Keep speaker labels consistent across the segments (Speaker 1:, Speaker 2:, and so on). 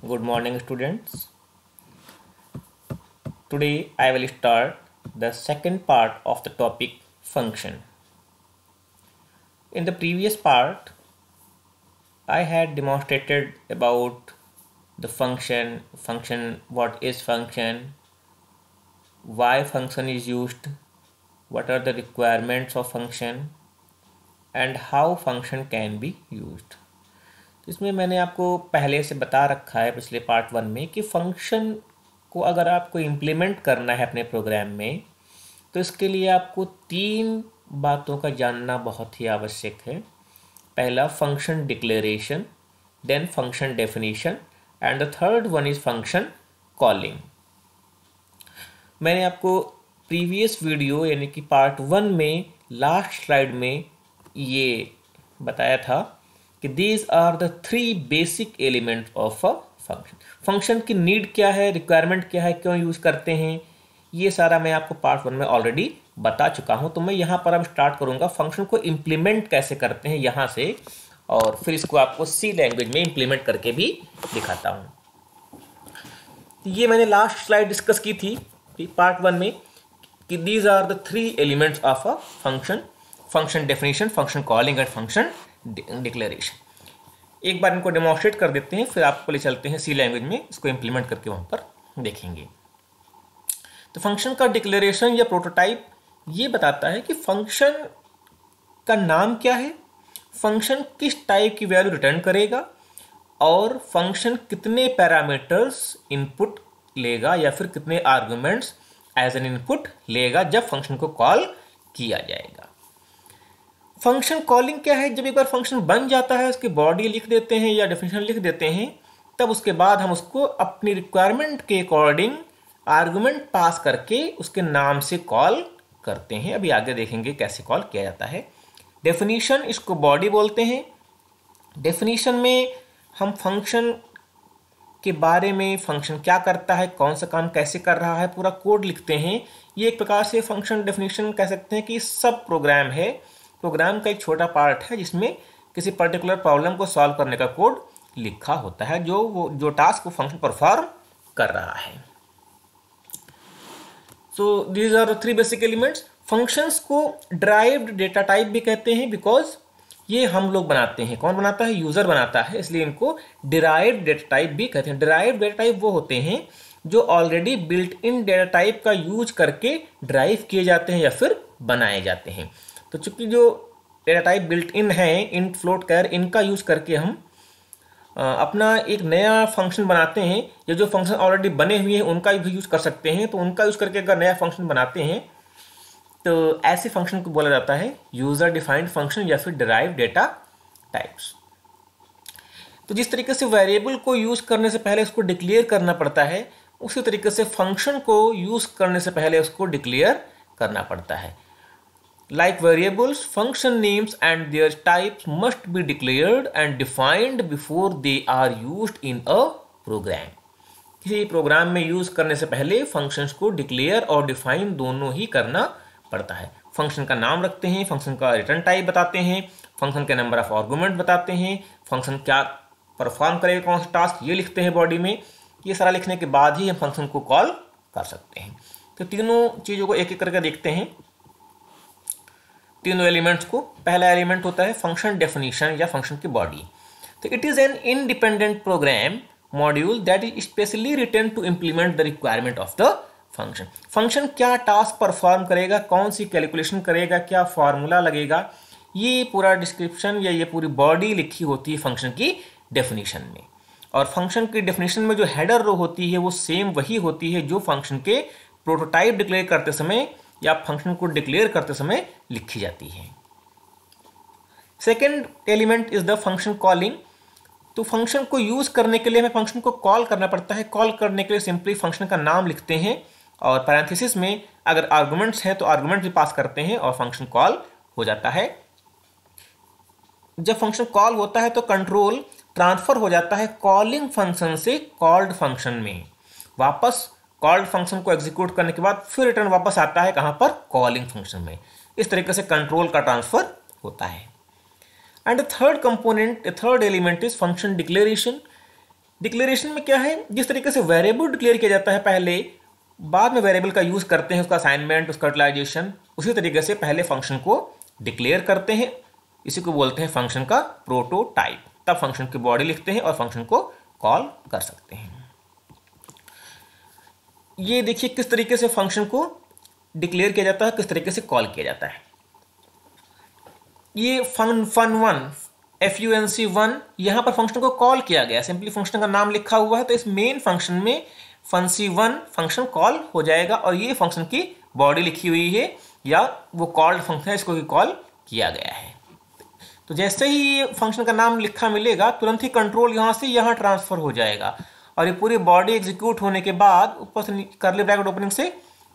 Speaker 1: Good morning, students. Today I will start the second part of the topic function. In the previous part, I had demonstrated about the function, what is function, why function is used, what are the requirements of function, and how function can be used. इसमें मैंने आपको पहले से बता रखा है पिछले part 1 में कि फंक्शन को अगर आपको इम्प्लीमेंट करना है अपने प्रोग्राम में तो इसके लिए आपको 3 बातों का जानना बहुत ही आवश्यक है। पहला function declaration, then function definition and the third one is function calling. मैंने आपको प्रीवियस वीडियो यानी कि पार्ट 1 में लास्ट स्लाइड में ये बताया था कि these are the 3 basic elements of a function. Function की नीड क्या है, रिक्वायरमेंट क्या है, क्यों यूज़ करते हैं, ये सारा मैं आपको पार्ट 1 में ऑलरेडी बता चुका हूं। तो मैं यहाँ पर अब स्टार्ट करूँगा फंक्शन को इम्प्लीमेंट कैसे करते हैं यहाँ से, और फिर इसको आपको सी लैंग्वेज में इम्प्लीमेंट करके भी दिखाता हूँ। ये मैंने लास्ट स्लाइड डिस्कस की थी पार्ट 1 में कि these are the 3 elements of a function, function definition, function calling and function declaration. एक बार इनको डेमोन्स्ट्रेट कर देते हैं, फिर आपको ले चलते हैं सी लैंग्वेज में, इसको इम्प्लीमेंट करके वहाँ पर देखेंगे। तो फंक्शन का डिक्लेरेशन या प्रोटोटाइप ये बताता है कि फंक्शन का नाम क्या है, फंक्शन किस टाइप की वैल्यू रिटर्न करेगा और फंक्शन कितने पैरामीटर्स इनपुट लेगा या फिर कितने आर्गुमेंट्स एज एन इनपुट लेगा जब फंक्शन को कॉल किया जाएगा। फंक्शन कॉलिंग क्या है, जब एक बार फंक्शन बन जाता है उसकी बॉडी लिख देते हैं या डेफिनेशन लिख देते हैं, तब उसके बाद हम उसको अपनी रिक्वायरमेंट के अकॉर्डिंग आर्गुमेंट पास करके उसके नाम से कॉल करते हैं। अभी आगे देखेंगे कैसे कॉल किया जाता है। डेफिनेशन, इसको बॉडी बोलते हैं। डेफिनेशन में हम फंक्शन के बारे में, फंक्शन क्या करता है, कौन सा काम कैसे कर रहा है, पूरा कोड लिखते हैं। ये एक प्रकार से फंक्शन डेफिनेशन कह सकते हैं कि सब प्रोग्राम है, प्रोग्राम का एक छोटा पार्ट है जिसमें किसी पर्टिकुलर प्रॉब्लम को सॉल्व करने का कोड लिखा होता है, जो टास्क को फंक्शन परफॉर्म कर रहा है। So these are 3 basic elements. Functions को डिराइव्ड डेटा टाइप भी कहते हैं बिकॉज ये हम लोग बनाते हैं। कौन बनाता है? यूजर बनाता है, इसलिए इनको डिराइव्ड डेटा टाइप भी कहते हैं। डिराइव्ड डेटा टाइप वो होते हैं जो already built in data type का यूज करके ड्राइव किए जाते हैं या फिर बनाए जाते हैं। तो चूंकि जो डेटा टाइप बिल्ट इन है, इंट, फ्लोट, कैर, इनका यूज करके हम अपना एक नया फंक्शन बनाते हैं, या जो फंक्शन ऑलरेडी बने हुए हैं उनका भी यूज कर सकते हैं। तो उनका यूज करके अगर नया फंक्शन बनाते हैं तो ऐसे फंक्शन को बोला जाता है यूजर डिफाइंड फंक्शन या फिर डिराइव्ड डेटा टाइप्स। तो जिस तरीके से वेरिएबल को यूज करने से पहले उसको डिक्लेयर करना पड़ता है, उसी तरीके से फंक्शन को यूज करने से पहले उसको डिक्लेयर करना पड़ता है। Like variables, function names and their types must be declared and defined before they are used in a program. किसी प्रोग्राम में यूज करने से पहले फंक्शंस को डिक्लेयर और डिफाइन दोनों ही करना पड़ता है। फंक्शन का नाम रखते हैं, फंक्शन का रिटर्न टाइप बताते हैं, फंक्शन के नंबर ऑफ आर्गुमेंट बताते हैं, फंक्शन क्या परफॉर्म करेगा, कौन सा टास्क, ये लिखते हैं बॉडी में। ये सारा लिखने के बाद ही हम फंक्शन को कॉल कर सकते हैं। तो तीनों चीज़ों को एक एक करके देखते हैं, तीनों एलिमेंट्स को। पहला एलिमेंट होता है फंक्शन डेफिनेशन या फंक्शन की बॉडी। तो it is an independent program module that is specially written to implement the requirement of the function. Function क्या टास्क परफॉर्म करेगा, कौन सी कैलकुलेशन करेगा, क्या फॉर्मूला लगेगा, ये पूरा डिस्क्रिप्शन या ये पूरी बॉडी लिखी होती है फंक्शन की डेफिनेशन में। और फंक्शन की डेफिनेशन में जो हेडर रो होती है वो सेम वही होती है जो फंक्शन के प्रोटोटाइप डिक्लेयर करते समय या फंक्शन को डिक्लेयर करते समय लिखी जाती है। Second element is the function calling. तो फंक्शन को यूज करने के लिए हमें फंक्शन को कॉल करना पड़ता है। कॉल करने के लिए सिंपली फंक्शन का नाम लिखते हैं और पैरेंथेसिस में अगर आर्गुमेंट्स हैं तो आर्गुमेंट भी पास करते हैं और फंक्शन कॉल हो जाता है। जब फंक्शन कॉल होता है तो कंट्रोल ट्रांसफर हो जाता है कॉलिंग फंक्शन से कॉल्ड फंक्शन में। वापस कॉल्ड फंक्शन को एग्जीक्यूट करने के बाद फिर रिटर्न वापस आता है कहाँ पर? कॉलिंग फंक्शन में। इस तरीके से कंट्रोल का ट्रांसफर होता है। And third component, third element is function declaration. Declaration में क्या है, जिस तरीके से वेरिएबल डिक्लेयर किया जाता है पहले, बाद में वेरिएबल का यूज करते हैं, उसका असाइनमेंट, उसका यूटिलाइजेशन, उसी तरीके से पहले फंक्शन को डिक्लेयर करते हैं। इसी को बोलते हैं फंक्शन का प्रोटोटाइप। तब फंक्शन की बॉडी लिखते हैं और फंक्शन को कॉल कर सकते हैं। ये देखिए किस तरीके से फंक्शन को डिक्लेयर किया जाता है, किस तरीके से कॉल किया जाता है। ये fun1 func1 यहां पर फंक्शन को कॉल किया गया, सिंपली फंक्शन का नाम लिखा हुआ है, तो इस मेन फंक्शन में func1 फंक्शन कॉल हो जाएगा और ये फंक्शन की बॉडी लिखी हुई है या वो कॉल्ड फंक्शन है, इसको कॉल किया गया है। तो जैसे ही ये फंक्शन का नाम लिखा मिलेगा तुरंत ही कंट्रोल यहां से यहां ट्रांसफर हो जाएगा और ये पूरी बॉडी एग्जीक्यूट होने के बाद ऊपर से कर्ली ब्रैकेट ओपनिंग से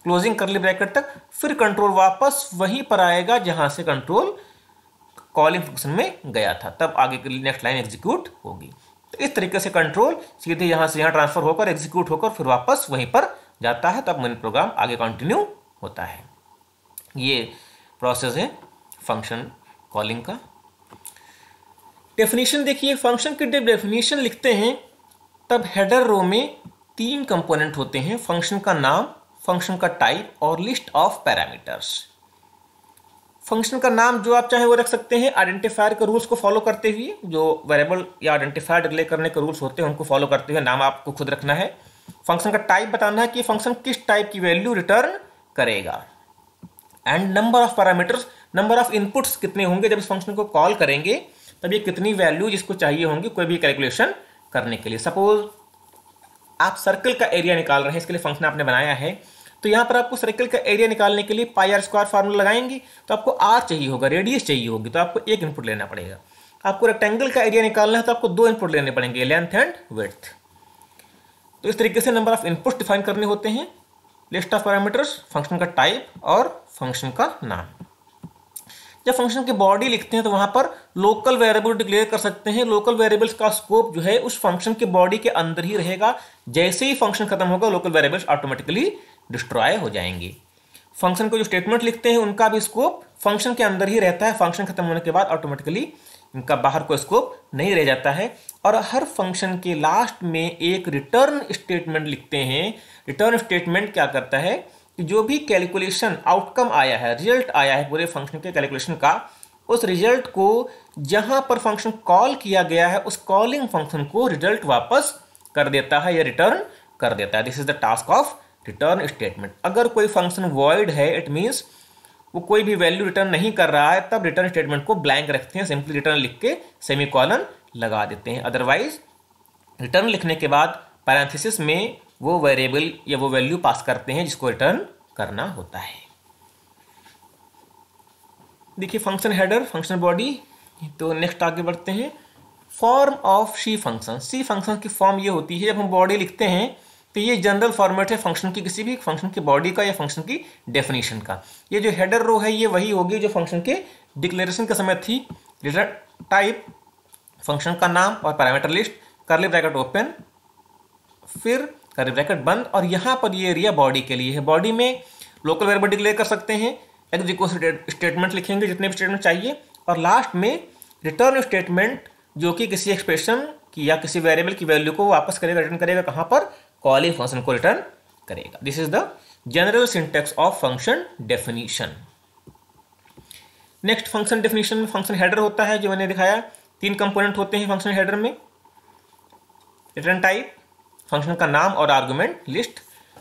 Speaker 1: क्लोजिंग कर्ली ब्रैकेट तक फिर कंट्रोल वापस वहीं पर आएगा जहां से कंट्रोल कॉलिंग फंक्शन में गया था, तब आगे की नेक्स्ट लाइन एग्जीक्यूट होगी। तो इस तरीके से कंट्रोल सीधे यहां से यहां ट्रांसफर होकर एग्जीक्यूट होकर फिर वापस वहीं पर जाता है, तब मेन प्रोग्राम आगे कंटिन्यू होता है। ये प्रोसेस है फंक्शन कॉलिंग का। डेफिनेशन देखिए, फंक्शन की जब डेफिनेशन लिखते हैं तब हेडर रो में 3 कंपोनेंट होते हैं, फंक्शन का नाम, फंक्शन का टाइप और लिस्ट ऑफ पैरामीटर्स। फंक्शन का नाम जो आप चाहें वो रख सकते हैं आइडेंटिफायर के रूल्स को फॉलो करते हुए, जो वेरिएबल या आइडेंटिफायर डिक्लेयर करने के रूल्स होते हैं उनको फॉलो करते हुए नाम आपको खुद रखना है। फंक्शन का टाइप बताना है कि फंक्शन किस टाइप की वैल्यू रिटर्न करेगा। And number of parameters, number of inputs कितने होंगे जब इस फंक्शन को कॉल करेंगे, तब ये कितनी वैल्यू जिसको चाहिए होंगी कोई भी कैलकुलेशन करने के लिए। सपोज आप सर्कल का एरिया निकाल रहे हैं, इसके लिए फंक्शन आपने बनाया है, तो यहां पर आपको सर्कल का एरिया निकालने के लिए पाई आर स्क्वायर फार्मूला लगाएंगे, तो आपको आर चाहिए होगा, रेडियस चाहिए होगी, तो आपको 1 इनपुट लेना पड़ेगा। आपको रेक्टेंगल का एरिया निकालना है तो आपको 2 इनपुट लेने पड़ेंगे, लेंथ एंड विड्थ। तो इस तरीके से नंबर ऑफ इनपुट्स डिफाइन करने होते हैं, लिस्ट ऑफ पैरामीटर्स, फंक्शन का टाइप और फंक्शन का नाम। जब फंक्शन की बॉडी लिखते हैं तो वहां पर लोकल वेरिएबल डिक्लेयर कर सकते हैं। लोकल वेरिएबल्स का स्कोप जो है उस फंक्शन की बॉडी के अंदर ही रहेगा, जैसे ही फंक्शन खत्म होगा लोकल वेरिएबल्स ऑटोमेटिकली डिस्ट्रॉय हो जाएंगे। फंक्शन को जो स्टेटमेंट लिखते हैं उनका भी स्कोप फंक्शन के अंदर ही रहता है, फंक्शन खत्म होने के बाद ऑटोमेटिकली इनका बाहर कोई स्कोप नहीं रह जाता है। और हर फंक्शन के लास्ट में एक रिटर्न स्टेटमेंट लिखते हैं। रिटर्न स्टेटमेंट क्या करता है कि जो भी कैलकुलेशन आउटकम आया है, रिजल्ट आया है पूरे फंक्शन के कैलकुलेशन का, उस रिजल्ट को जहां पर फंक्शन कॉल किया गया है उस कॉलिंग फंक्शन को रिजल्ट वापस कर देता है या रिटर्न कर देता है। This is the task of return statement. अगर कोई फंक्शन वॉइड है, इट मीन्स वो कोई भी वैल्यू रिटर्न नहीं कर रहा है, तब रिटर्न स्टेटमेंट को ब्लैंक रखते हैं, सिंपली रिटर्न लिख के सेमीकोलन लगा देते हैं। अदरवाइज रिटर्न लिखने के बाद पैरेंथेसिस में वो वेरिएबल या वो वैल्यू पास करते हैं जिसको रिटर्न करना होता है। देखिए फंक्शन हेडर, फंक्शन बॉडी। तो नेक्स्ट आगे बढ़ते हैं। Form of C function. C function की फॉर्म ये होती है, जब हम बॉडी लिखते हैं तो ये जनरल फॉर्मेट है फंक्शन की, किसी भी फंक्शन की बॉडी का या फंक्शन की डेफिनेशन का। ये जो हेडर रो है ये वही होगी जो फंक्शन के डिक्लेरेशन के समय थी। रिटर्न टाइप, फंक्शन का नाम और parameter list, curly bracket open, फिर कर्ली ब्रैकेट बंद, और यहाँ पर ये एरिया बॉडी के लिए है। बॉडी में लोकल वेरिएबल डिक्लेयर कर सकते हैं, एग्जीक्यूशन स्टेटमेंट लिखेंगे जितने भी स्टेटमेंट चाहिए, और लास्ट में रिटर्न स्टेटमेंट जो कि किसी एक्सप्रेशन की या किसी वेरिएबल की वैल्यू को वापस करेगा, रिटर्न करेगा कहाँ पर, कॉलिंग फंक्शन को रिटर्न करेगा। This is the general syntax of function definition. Next function definition में फंक्शन हेडर होता है, जो मैंने दिखाया 3 कंपोनेंट होते हैं फंक्शन हेडर में। रिटर्न टाइप, फंक्शन का नाम और आर्गुमेंट लिस्ट।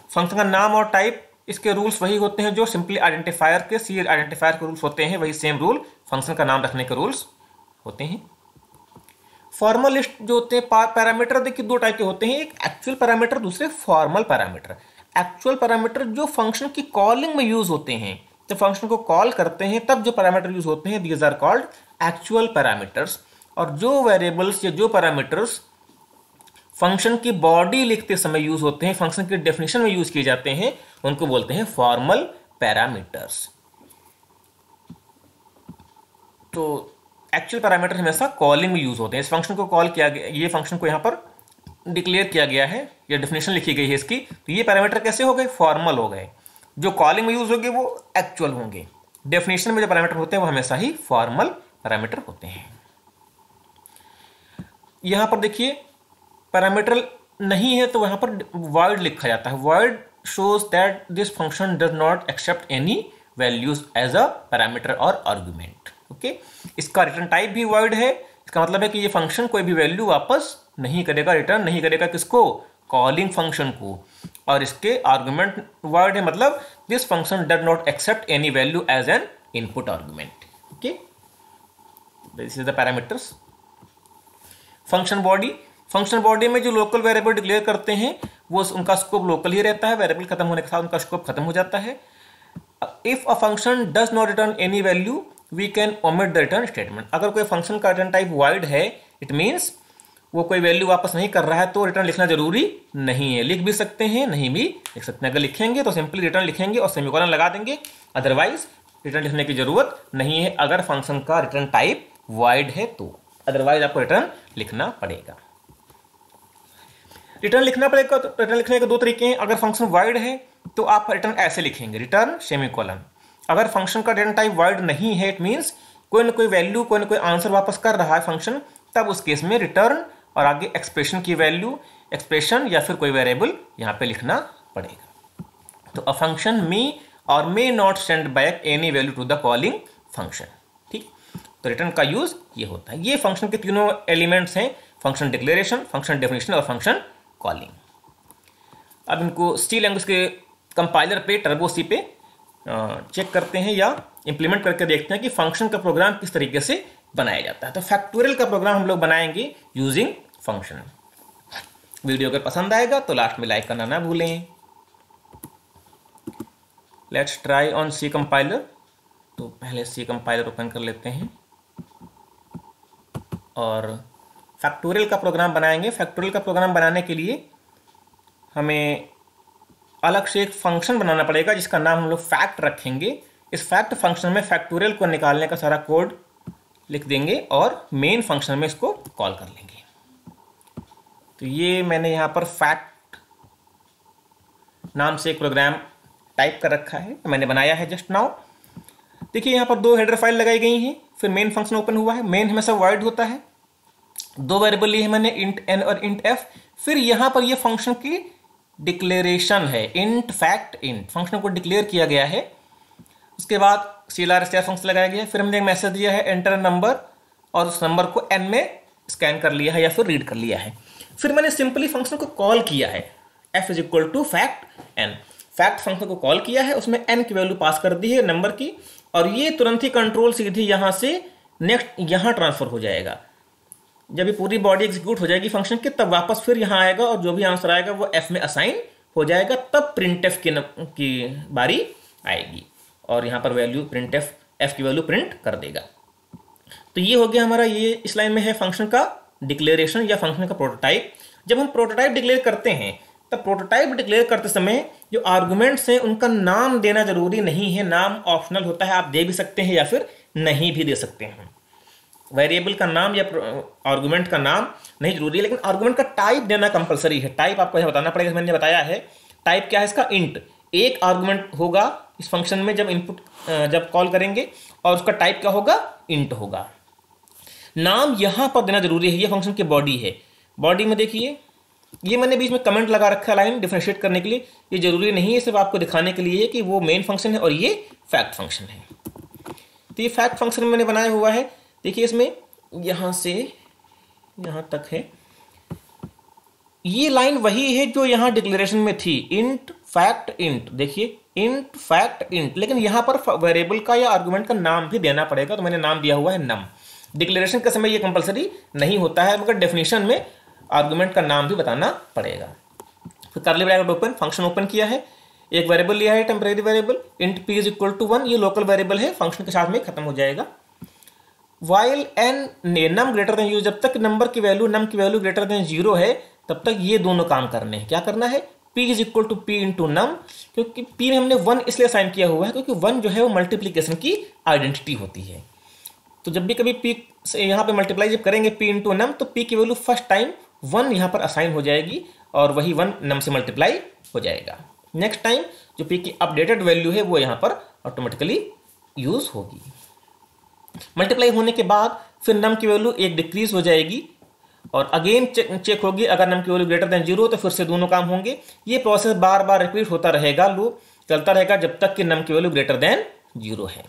Speaker 1: फंक्शन का नाम और टाइप, इसके रूल्स वही होते हैं जो सिंपली आइडेंटिफायर के सी आइडेंटिफायर के रूल्स होते हैं, वही सेम रूल फंक्शन का नाम रखने के रूल्स होते हैं। फॉर्मल लिस्ट जो होते हैं पैरामीटर, देखिए 2 टाइप के होते हैं, एक एक्चुअल पैरामीटर, दूसरे फॉर्मल पैरामीटर। एक्चुअल पैरामीटर जो फंक्शन की कॉलिंग में यूज होते हैं, जब फंक्शन को कॉल करते हैं तब जो पैरामीटर यूज होते हैं, these are called actual parameters. और जो वेरिएबल्स या जो पैरामीटर्स फंक्शन की बॉडी लिखते समय यूज होते हैं, फंक्शन की डेफिनेशन में यूज किए जाते हैं, उनको बोलते हैं फॉर्मल पैरामीटर्स। तो एक्चुअल पैरामीटर हमेशा कॉलिंग में यूज होते हैं। इस फंक्शन को कॉल किया गया, ये फंक्शन को यहाँ पर डिक्लेयर किया गया है या डेफिनेशन लिखी गई है इसकी, तो ये पैरामीटर कैसे हो गए, फॉर्मल हो गए। जो कॉलिंग में यूज होंगे वो एक्चुअल होंगे। डेफिनेशन में जो पैरामीटर होते हैं वो हमेशा ही फॉर्मल पैरामीटर होते हैं। यहां पर देखिए पैरामीटर नहीं है तो वहाँ पर void लिखा जाता है। void shows that this function does not accept any values as a parameter or argument। Okay, इसका रिटर्न टाइप भी void है। इसका मतलब है कि ये फंक्शन कोई भी वैल्यू वापस नहीं करेगा, रिटर्न नहीं करेगा किसको, कॉलिंग फंक्शन को। और इसके आर्गुमेंट void है, मतलब this function does not accept any value as an input argument. Okay, this is the parameters. Function body, function body में जो लोकल वेरिएबल डिक्लेयर करते हैं वो उनका स्कोप लोकल ही रहता है, वेरिएबल खत्म होने के साथ उनका स्कोप खत्म हो जाता है। If a function does not return any value we can omit the return statement. अगर कोई फंक्शन का रिटर्न टाइप void है, इट मीन्स वो कोई वैल्यू वापस नहीं कर रहा है, तो रिटर्न लिखना जरूरी नहीं है। लिख भी सकते हैं, नहीं भी लिख सकते हैं। अगर लिखेंगे तो सिंपली रिटर्न लिखेंगे और सेमीकोलन लगा देंगे, अदरवाइज रिटर्न लिखने की जरूरत नहीं है अगर फंक्शन का रिटर्न टाइप void है तो। अदरवाइज आपको रिटर्न लिखना पड़ेगा। रिटर्न लिखना पड़ेगा तो रिटर्न लिखने के दो तरीके हैं। अगर फंक्शन void है तो आप रिटर्न ऐसे लिखेंगे, रिटर्न सेमीकोलन। अगर फंक्शन का रिटर्न टाइप void नहीं है, इट मीन्स कोई ना कोई वैल्यू, कोई ना कोई आंसर वापस कर रहा है फंक्शन, तब उस केस में रिटर्न और आगे एक्सप्रेशन की वैल्यू, एक्सप्रेशन या फिर कोई वेरिएबल यहाँ पे लिखना पड़ेगा। तो अ फंक्शन मे और may not send back any value to the calling function. ठीक, तो रिटर्न का यूज ये होता है। ये फंक्शन के तीनों एलिमेंट्स हैं, फंक्शन डिक्लेरेशन, फंक्शन डेफिनेशन और फंक्शन कॉलिंग। अब इनको सी लैंग्वेज के कंपाइलर पे, टर्बो सी पे चेक करते हैं या इंप्लीमेंट करके देखते हैं कि फंक्शन का प्रोग्राम किस तरीके से बनाया जाता है। तो फैक्टोरियल का प्रोग्राम हम लोग बनाएंगे यूजिंग फंक्शन। वीडियो अगर पसंद आएगा तो लास्ट में लाइक करना ना भूलें। Let's try on C compiler. तो पहले सी कंपाइलर ओपन कर लेते हैं और फैक्टोरियल का प्रोग्राम बनाएंगे। फैक्टोरियल का प्रोग्राम बनाने के लिए हमें अलग से एक फंक्शन बनाना पड़ेगा जिसका नाम हम लोग फैक्ट रखेंगे। इस फैक्ट फंक्शन में फैक्टोरियल को निकालने का सारा कोड लिख देंगे और मेन फंक्शन में इसको कॉल कर लेंगे। तो ये मैंने यहाँ पर फैक्ट नाम से एक प्रोग्राम टाइप कर रखा है, मैंने बनाया है जस्ट नाउ। देखिए यहाँ पर दो हेडर फाइल लगाई गई हैं, फिर मेन फंक्शन ओपन हुआ है। मेन हमेशा void होता है। दो वेरिएबल लिए मैंने, int n और int f। फिर यहाँ पर ये फंक्शन की डिक्लेरेशन है, int fact int, फंक्शन को डिक्लेयर किया गया है। उसके बाद CLR फंक्शन लगाया गया है। फिर हमने एक मैसेज दिया है एंटर नंबर, और उस नंबर को n में स्कैन कर लिया है या फिर रीड कर लिया है। फिर मैंने सिंपली फंक्शन को कॉल किया है, f is equal to fact n। Fact function को कॉल किया है, उसमें n की वैल्यू पास कर दी है नंबर की, और ये तुरंत ही कंट्रोल सीधी यहाँ से नेक्स्ट यहाँ ट्रांसफर हो जाएगा। जब ये पूरी बॉडी एग्जीक्यूट हो जाएगी फंक्शन की, तब वापस फिर यहाँ आएगा और जो भी आंसर आएगा वो f में असाइन हो जाएगा। तब printf की बारी आएगी और यहाँ पर वैल्यू printf f की वैल्यू प्रिंट कर देगा। तो ये हो गया हमारा, ये इस लाइन में है फंक्शन का डिक्लेरेशन या फंक्शन का प्रोटोटाइप। जब हम प्रोटोटाइप डिक्लेयर करते हैं तब प्रोटोटाइप डिक्लेयर करते समय जो आर्गुमेंट्स हैं उनका नाम देना जरूरी नहीं है, नाम ऑप्शनल होता है। आप दे भी सकते हैं या फिर नहीं भी दे सकते हैं। वेरिएबल का नाम या आर्गुमेंट का नाम नहीं जरूरी है, लेकिन आर्गुमेंट का टाइप देना कंपलसरी है। टाइप आपको यह बताना पड़ेगा, मैंने बताया है। टाइप क्या है इसका, इंट। एक आर्गुमेंट होगा इस फंक्शन में जब इनपुट जब कॉल करेंगे, और उसका टाइप क्या होगा, इंट होगा। नाम यहां पर देना जरूरी है। ये फंक्शन की बॉडी है। बॉडी में देखिए ये मैंने बीच में कमेंट लगा रखा है लाइन डिफरेंशिएट करने के लिए। ये जरूरी नहीं है, सिर्फ आपको दिखाने के लिए है कि वो मेन फंक्शन है और ये फैक्ट फंक्शन है। तो ये फैक्ट फंक्शन मैंने बनाया हुआ है। देखिए इसमें यहां से यहां तक है। ये लाइन वही है जो यहां डिक्लेरेशन में थी, इंट फैक्ट इंट। देखिए इंट फैक्ट इंट, लेकिन यहां पर वेरिएबल का या आर्गुमेंट का नाम भी देना पड़ेगा। तो मैंने नाम दिया हुआ है नम। डिक्लेरेशन के समय ये कंपलसरी नहीं होता है, मगर डेफिनेशन में आर्गुमेंट का नाम भी बताना पड़ेगा। फिर curly bracket open, function open किया है, एक वेरिएबल लिया है temporary variable int p is equal to 1। ये लोकल वेरिएबल है, फंक्शन के साथ में खत्म हो जाएगा। वाइल n नम ग्रेटर देन 0, जब तक नंबर की वैल्यू नम की वैल्यू ग्रेटर देन 0 है तब तक ये दोनों काम करने हैं। क्या करना है, p is equal to p into नम, क्योंकि p में हमने 1 इसलिए साइन किया हुआ है क्योंकि 1 जो है वो मल्टीप्लीकेशन की आइडेंटिटी होती है। तो जब भी कभी p से यहाँ पे मल्टीप्लाई जब करेंगे p इंटू नम, तो p की वैल्यू फर्स्ट टाइम 1 यहाँ पर असाइन हो जाएगी और वही 1 नम से मल्टीप्लाई हो जाएगा। नेक्स्ट टाइम जो p की अपडेटेड वैल्यू है वो यहाँ पर ऑटोमेटिकली यूज होगी। मल्टीप्लाई होने के बाद फिर नम की वैल्यू एक डिक्रीज हो जाएगी और अगेन चेक होगी, अगर नम की वैल्यू ग्रेटर देन 0 तो फिर से दोनों काम होंगे। ये प्रोसेस बार बार रिपीट होता रहेगा, लूप चलता रहेगा जब तक कि नम की वैल्यू ग्रेटर देन 0 है।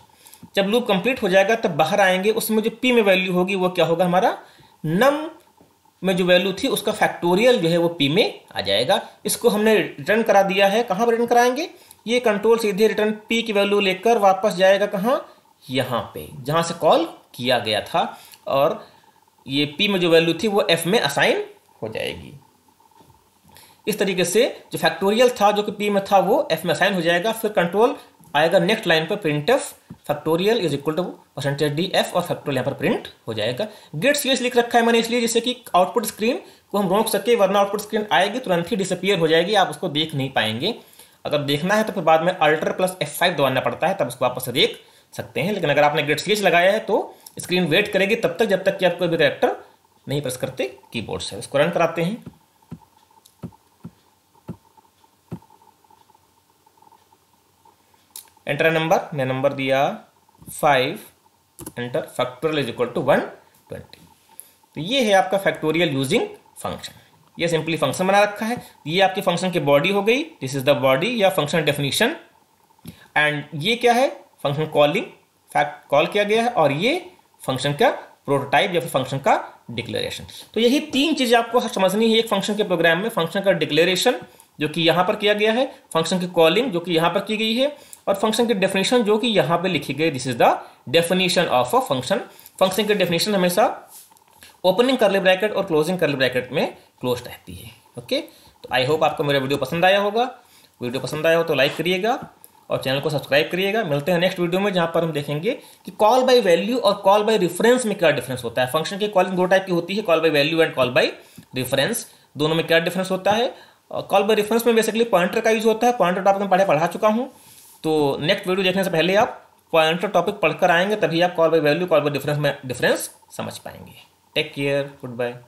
Speaker 1: जब लूप कंप्लीट हो जाएगा तब बाहर आएंगे, उसमें जो पी में वैल्यू होगी वो क्या होगा, हमारा नम में जो वैल्यू थी उसका फैक्टोरियल जो है वो पी में आ जाएगा। इसको हमने रिटर्न करा दिया है। कहाँ पर रिटर्न कराएंगे, ये कंट्रोल सीधे रिटर्न पी की वैल्यू लेकर वापस जाएगा कहाँ, यहाँ पे जहाँ से कॉल किया गया था, और ये पी में जो वैल्यू थी वो एफ में असाइन हो जाएगी। इस तरीके से जो फैक्टोरियल था जो कि पी में था वो एफ में असाइन हो जाएगा। फिर कंट्रोल आएगा नेक्स्ट लाइन पर print F factorial is equal to percentage D F, और फैक्टोरियल यहाँ पर प्रिंट हो जाएगा। गेट सीएस लिख रखा है मैंने इसलिए जिससे कि आउटपुट स्क्रीन को हम रोक सके, वरना आउटपुट स्क्रीन आएगी तुरंत ही डिसअपियर हो जाएगी, आप उसको देख नहीं पाएंगे। अगर देखना है तो फिर बाद में अल्टर प्लस F5 दबाना पड़ता है, तब उसको वापस से देख सकते हैं। लेकिन अगर आपने गेट सीएस लगाया है तो स्क्रीन वेट करेगी तब तक जब तक कि आप कोई भी कैरेक्टर नहीं प्रेस करते कीबोर्ड से। इसको रन कराते हैं। एंटर नंबर, मैं नंबर दिया 5, enter factorial is equal to 120। तो ये है आपका फैक्टोरियल यूजिंग फंक्शन। ये सिंपली फंक्शन बना रखा है। ये आपकी फंक्शन की बॉडी हो गई, दिस इज द बॉडी या फंक्शन डेफिनेशन। एंड ये क्या है, फंक्शन कॉलिंग, फैक्ट कॉल किया गया है, और ये फंक्शन का प्रोटोटाइप या फिर फंक्शन का डिक्लेरेशन। तो यही 3 चीजें आपको समझनी है एक फंक्शन के प्रोग्राम में। फंक्शन का डिक्लेरेशन जो कि यहां पर किया गया है, फंक्शन की कॉलिंग जो कि यहां पर की गई है, और फंक्शन की डेफिनेशन जो कि यहां पे लिखी गई, this is the definition of a function. Function की डेफिनेशन हमेशा ओपनिंग करली ब्रैकेट और क्लोजिंग करली ब्रैकेट में क्लोज रहती है। ओके, तो आई होप आपको मेरा वीडियो पसंद आया होगा। वीडियो पसंद आया हो तो लाइक करिएगा और चैनल को सब्सक्राइब करिएगा। मिलते हैं नेक्स्ट वीडियो में, जहां पर हम देखेंगे कि कॉल बाय वैल्यू और कॉल बाय रेफरेंस में क्या डिफरेंस होता है। फंक्शन की कॉलिंग 2 टाइप की होती है, call by value and call by reference. दोनों में क्या डिफरेंस होता है। कॉल बाय रेफरेंस में बेसिकली पॉइंटर का यूज होता है। पॉइंटर टॉपिक में पढ़ा चुका हूं, तो नेक्स्ट वीडियो देखने से पहले आप पॉइंटर टॉपिक पढ़कर आएंगे, तभी आप call by value call by difference में डिफरेंस समझ पाएंगे। Take care, good bye.